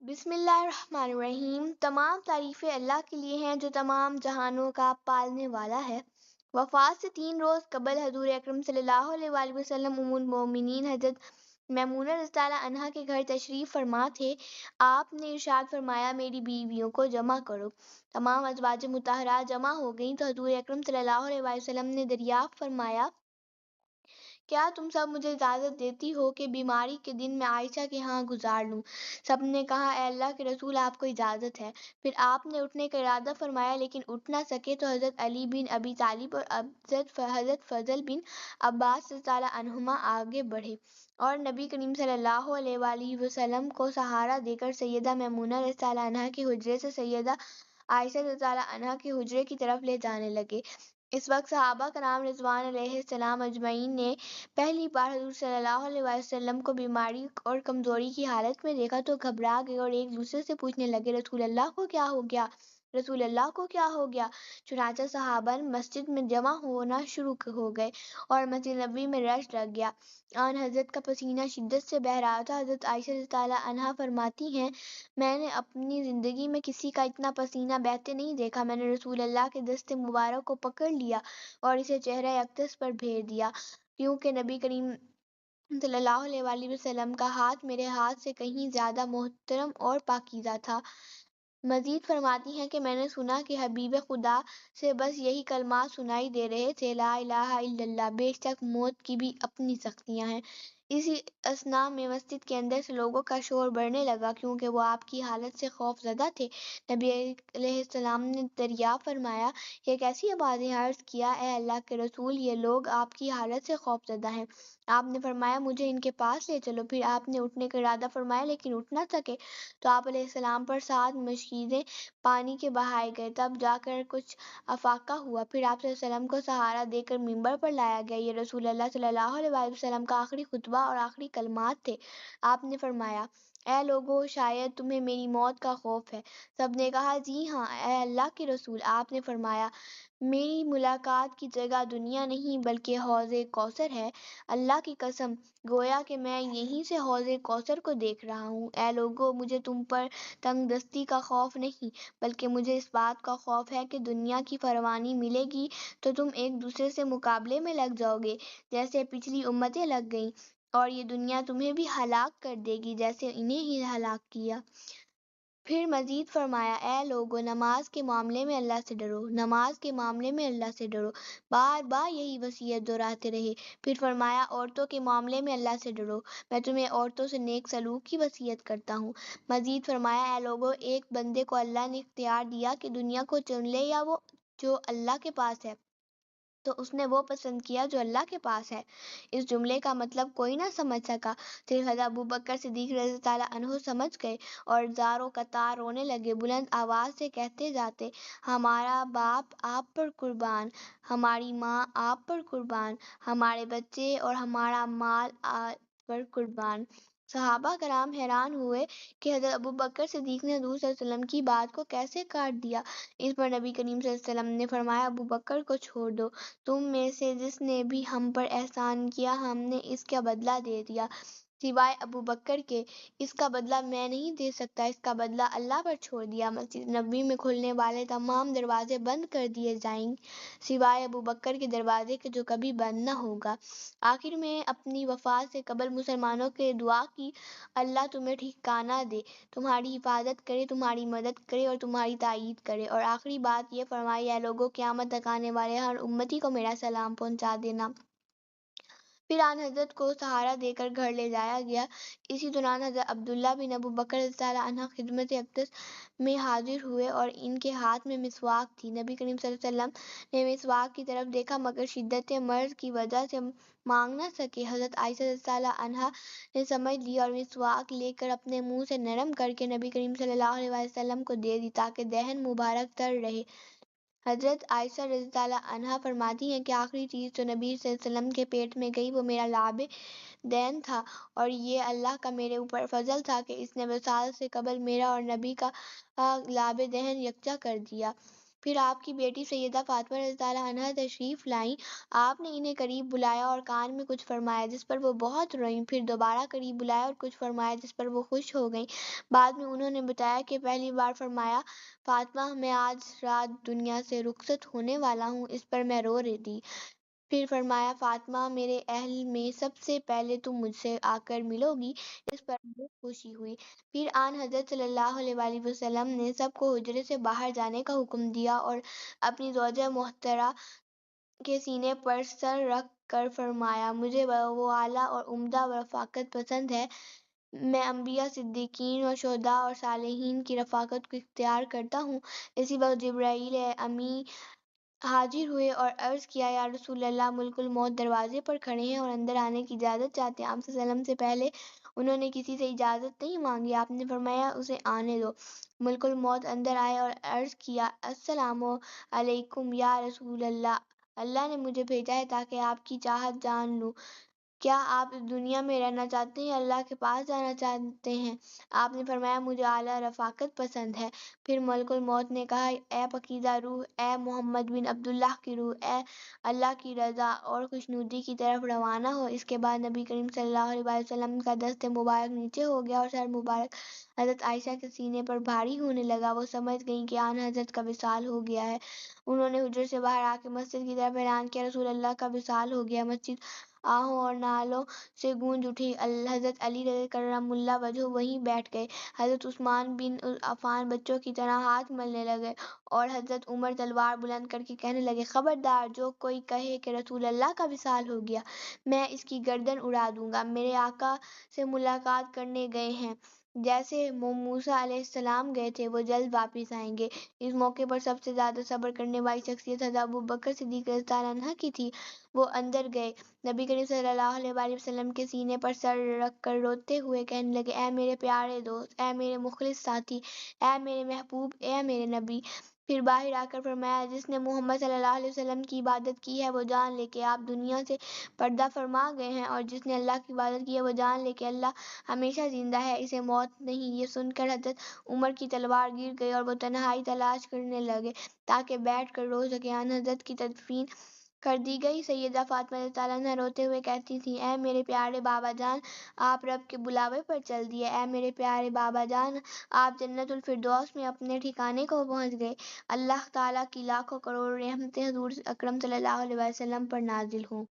بسم اللہ الرحمن الرحیم۔ تمام تعریفیں اللہ کے لیے ہیں جو تمام جہانوں کا پالنے والا ہے۔ وفات سے 3 روز قبل حضور اکرم صلی اللہ علیہ وآلہ وسلم ام المومنین حضرت میمونہ رضی اللہ عنہا کے گھر تشریف فرما تھے۔ آپ نے ارشاد فرمایا، میری بیویوں کو جمع کرو۔ تمام ازواج مطہرات جمع ہو گئیں تو حضور اکرم صلی اللہ علیہ وآلہ وسلم نے دریافت فرمایا، کیا تم سب مجھے اجازت دیتی ہو کہ بیماری کے دن میں عائشہ کے ہاں گزار لوں؟ سب نے کہا، اے اللہ کے رسول، آپ کو اجازت ہے۔ پھر آپ نے اٹھنے کا ارادہ فرمایا لیکن اٹھ نہ سکے تو حضرت علی بن ابی طالب اور حضرت فضل بن عباس رضی اللہ عنہما آگے بڑھے اور نبی کریم صلی اللہ علیہ وآلہ وسلم کو سہارا دے کر سیدہ میمونہ رضی اللہ عنہا کے حجرے سے سیدہ عائشہ رضی اللہ عنہا کے حجرے کی طرف لے جانے لگے۔ اس وقت صحابہ کرام رضوان علیہ السلام اجمعین نے پہلی بار حضور صلی اللہ علیہ وسلم کو بیماری اور کمزوری کی حالت میں دیکھا تو گھبرا گئے اور ایک دوسرے سے پوچھنے لگے، رسول اللہ کو کیا ہو گیا؟ رسول اللہ کو کیا ہو گیا؟ چنانچہ صحابہ مسجد میں جمع ہونا شروع ہو گئے اور مسجد نبوی میں رش لگ گیا۔ آن حضرت کا پسینہ شدت سے بہہ رہا تھا۔ حضرت عائشہ رضی اللہ عنہا فرماتی ہیں، میں نے اپنی زندگی میں کسی کا اتنا پسینہ بہتے نہیں دیکھا۔ میں نے رسول اللہ کے دست مبارک کو پکڑ لیا اور اسے چہرہ اقدس پر پھیر دیا، کیونکہ نبی کریم صلی اللہ علیہ وآلہ وسلم کا ہاتھ میرے ہاتھ سے کہیں زیادہ محترم اور پاکیزہ تھا۔ مزید فرماتی ہیں کہ میں نے سنا کہ حبیب خدا سے بس یہی کلمات سنائی دے رہے تھے، لا الہ الا اللہ، بے شک موت کی بھی اپنی سختیاں ہیں۔ اسی اثناء میں مسجد کے اندر سے لوگوں کا شور بڑھنے لگا، کیونکہ وہ آپ کی حالت سے خوف زدہ تھے۔ نبی علیہ السلام نے دریافت فرمایا، یہ کیسی آوازیں؟ عرض کیا، اے اللہ کے رسول، یہ لوگ آپ کی حالت سے خوف زدہ ہیں۔ آپ نے فرمایا، مجھے ان کے پاس لے چلو۔ پھر آپ نے اٹھنے کا ارادہ فرمایا لیکن اٹھ نہ سکے تو آپ علیہ السلام پر 7 مشکیزیں پانی کے بہائے گئے، تب جا کر کچھ افاقہ ہوا۔ پھر آپ صلی اللہ علیہ وسلم کو سہارا دے کر ممبر پر لایا گیا۔ یہ رسول اللہ صلی اللہ علیہ وآلہ وسلم کا آخری خطبہ اور آخری کلمات تھے۔ آپ نے فرمایا، اے لوگو، شاید تمہیں میری موت کا خوف ہے۔ سب نے کہا، جی ہاں اے اللہ کے رسول۔ آپ نے فرمایا، میری ملاقات کی جگہ دنیا نہیں بلکہ حوض کوثر ہے۔ اللہ کی قسم، گویا کہ میں یہیں سے حوض کوثر کو دیکھ رہا ہوں۔ اے لوگو، مجھے تم پر تنگ دستی کا خوف نہیں بلکہ مجھے اس بات کا خوف ہے کہ دنیا کی فراوانی ملے گی تو تم ایک دوسرے سے مقابلے میں لگ جاؤ گے جیسے پچھلی امتیں لگ گئیں، اور یہ دنیا تمہیں بھی ہلاک کر دے گی جیسے انہیں ہی ہلاک کیا۔ پھر مزید فرمایا، اے لوگو، نماز کے معاملے میں اللہ سے ڈرو، نماز کے معاملے میں اللہ سے ڈرو۔ بار بار یہی وصیت دہراتے رہے۔ پھر فرمایا، عورتوں کے معاملے میں اللہ سے ڈرو، میں تمہیں عورتوں سے نیک سلوک کی وصیت کرتا ہوں۔ مزید فرمایا، اے لوگو، ایک بندے کو اللہ نے اختیار دیا کہ دنیا کو چن لے یا وہ جو اللہ کے پاس ہے، تو اس نے وہ پسند کیا جو اللہ کے پاس ہے۔ اس جملے کا مطلب کوئی نہ سمجھ سکا، صرف حضرت ابوبکر صدیق رضی اللہ عنہ سمجھ گئے اور زاروں قطار رونے لگے، بلند آواز سے کہتے جاتے، ہمارا باپ آپ پر قربان، ہماری ماں آپ پر قربان، ہمارے بچے اور ہمارا مال آپ پر قربان۔ صحابہ کرام حیران ہوئے کہ حضرت ابوبکر صدیق نے حضور صلی اللہ علیہ وسلم کی بات کو کیسے کاٹ دیا۔ اس پر نبی کریم صلی اللہ علیہ وسلم نے فرمایا، ابوبکر کو چھوڑ دو، تم میں سے جس نے بھی ہم پر احسان کیا ہم نے اس کا بدلہ دے دیا، سوائے ابوبکر کے، اس کا بدلہ میں نہیں دے سکتا، اس کا بدلہ اللہ پر چھوڑ دیا۔ مسجد نبوی میں کھلنے والے تمام دروازے بند کر دیے جائیں سوائے ابوبکر کے دروازے کے جو کبھی بند نہ ہوگا۔ آخر میں اپنی وفات سے قبل مسلمانوں کے دعا کی، اللہ تمہیں ٹھکانہ دے، تمہاری حفاظت کرے، تمہاری مدد کرے اور تمہاری تائید کرے، اور آخری بات یہ فرمائی، اے لوگوں، قیامت تک آنے والے ہر امتی کو میرا سلام پہنچا دینا۔ پھر آن حضرت کو سہارا دے کر گھر لے جایا گیا۔ اسی دوران حضرت عبداللہ بن ابو بکر رضی اللہ عنہ خدمت اقدس میں حاضر ہوئے اور ان کے ہاتھ میں مسواک تھی۔ نبی کریم صلی اللہ علیہ وسلم نے مسواک کی طرف دیکھا مگر شدت مرض کی وجہ سے مانگ نہ سکے۔ حضرت عائشہ رضی اللہ عنہا نے سمجھ لی اور مسواک لے کر اپنے منہ سے نرم کر کے نبی کریم صلی اللہ علیہ وسلم کو دے دی تاکہ دہن مبارک تر رہے۔ حضرت عائشہ رضی اللہ عنہا فرماتی ہیں کہ آخری چیز جو نبی صلی اللہ علیہ وسلم کے پیٹ میں گئی وہ میرا لعاب دین تھا، اور یہ اللہ کا میرے اوپر فضل تھا کہ اس نے وصال سے قبل میرا اور نبی کا لعاب دہن یکجا کر دیا۔ پھر آپ کی بیٹی سیدہ فاطمہ رضی اللہ عنہا تشریف لائیں۔ آپ نے انہیں قریب بلایا اور کان میں کچھ فرمایا جس پر وہ بہت روئیں۔ پھر دوبارہ قریب بلایا اور کچھ فرمایا جس پر وہ خوش ہو گئیں۔ بعد میں انہوں نے بتایا کہ پہلی بار فرمایا، فاطمہ میں آج رات دنیا سے رخصت ہونے والا ہوں، اس پر میں رو رہی تھی۔ پھر فرمایا، فاطمہ میرے اہل میں سب سے پہلے تم مجھ سے آ کر ملو گی، اس پر مجھے خوشی ہوئی۔ پھر آن حضرت صلی اللہ علیہ وآلہ وسلم نے سب کو حجرے سے باہر جانے کا حکم دیا اور اپنی زوجہ محترمہ کے سینے پر سر رکھ کر فرمایا، مجھے وہ اعلیٰ اور عمدہ رفاقت پسند ہے۔ میں انبیاء، صدیقین اور شہداء اور صالحین کی رفاقت کو اختیار کرتا ہوں۔ اسی وقت جبرائیل امی حاضر ہوئے اور عرض کیا، یا رسول اللہ، ملک الموت دروازے پر کھڑے ہیں اور اندر آنے کی اجازت چاہتے ہیں۔ آپ صلی اللہ علیہ وسلم سے پہلے انہوں نے کسی سے اجازت نہیں مانگی۔ آپ نے فرمایا، اسے آنے دو۔ ملک الموت اندر آئے اور عرض کیا، السلام علیکم یا رسول اللہ، اللہ نے مجھے بھیجا ہے تاکہ آپ کی چاہت جان لوں۔ کیا آپ اس دنیا میں رہنا چاہتے ہیں یا اللہ کے پاس جانا چاہتے ہیں؟ آپ نے فرمایا، مجھے اعلیٰ رفاقت پسند ہے۔ پھر ملک الموت نے کہا، اے پاکیزہ روح، اے محمد بن عبداللہ کی روح، اے اللہ کی رضا اور خوشنودی کی طرف روانہ ہو۔ اس کے بعد نبی کریم صلی اللہ علیہ وآلہ وسلم کا دست مبارک نیچے ہو گیا اور سر مبارک حضرت عائشہ کے سینے پر بھاری ہونے لگا۔ وہ سمجھ گئیں کہ آن حضرت کا وصال ہو گیا ہے۔ انہوں نے حجرے سے باہر آ کے مسجد کی طرف اعلان کیا، رسول اللہ کا وصال ہو گیا۔ مسجد آہوں اور نالوں سے گونج اٹھی۔ حضرت علی رضی کرم اللہ وجہہ وہیں بیٹھ گئے۔ حضرت عثمان بن عفان بچوں کی طرح ہاتھ ملنے لگے اور حضرت عمر تلوار بلند کر کے کہنے لگے، خبردار، جو کوئی کہے کہ رسول اللہ کا وصال ہو گیا، میں اس کی گردن اڑا دوں گا۔ میرے آقا سے ملاقات کرنے گئے ہیں، جیسے موسیٰ علیہ السلام گئے تھے، وہ جلد واپس آئیں گے۔ اس موقع پر سب سے زیادہ صبر کرنے والی شخصیت حضرت ابوبکر صدیق رضی اللہ عنہ کی تھی۔ وہ اندر گئے، نبی کریم صلی اللہ علیہ وآلہ وسلم کے سینے پر سر رکھ کر روتے ہوئے کہنے لگے، اے میرے پیارے دوست، اے میرے مخلص ساتھی، اے میرے محبوب، اے میرے نبی۔ پھر باہر آ کر فرمایا، جس نے محمد صلی اللہ علیہ وسلم کی عبادت کی ہے وہ جان لے کہ آپ دنیا سے پردہ فرما گئے ہیں، اور جس نے اللہ کی عبادت کی ہے وہ جان لے کہ اللہ ہمیشہ زندہ ہے، اسے موت نہیں۔ یہ سن کر حضرت عمر کی تلوار گر گئی اور وہ تنہائی تلاش کرنے لگے تاکہ بیٹھ کر رو سکیں۔ آن حضرت کی تدفین کر دی گئی۔ سیدہ فاطمہ رضی اللہ عنہا روتے ہوئے کہتی تھیں، اے میرے پیارے بابا جان، آپ رب کے بلاوے پر چل دیے۔ اے میرے پیارے بابا جان، آپ جنت الفردوس میں اپنے ٹھکانے کو پہنچ گئے۔ اللہ تعالیٰ کی لاکھوں کروڑ رحمتیں حضور اکرم صلی اللہ علیہ وسلم پر نازل ہوں۔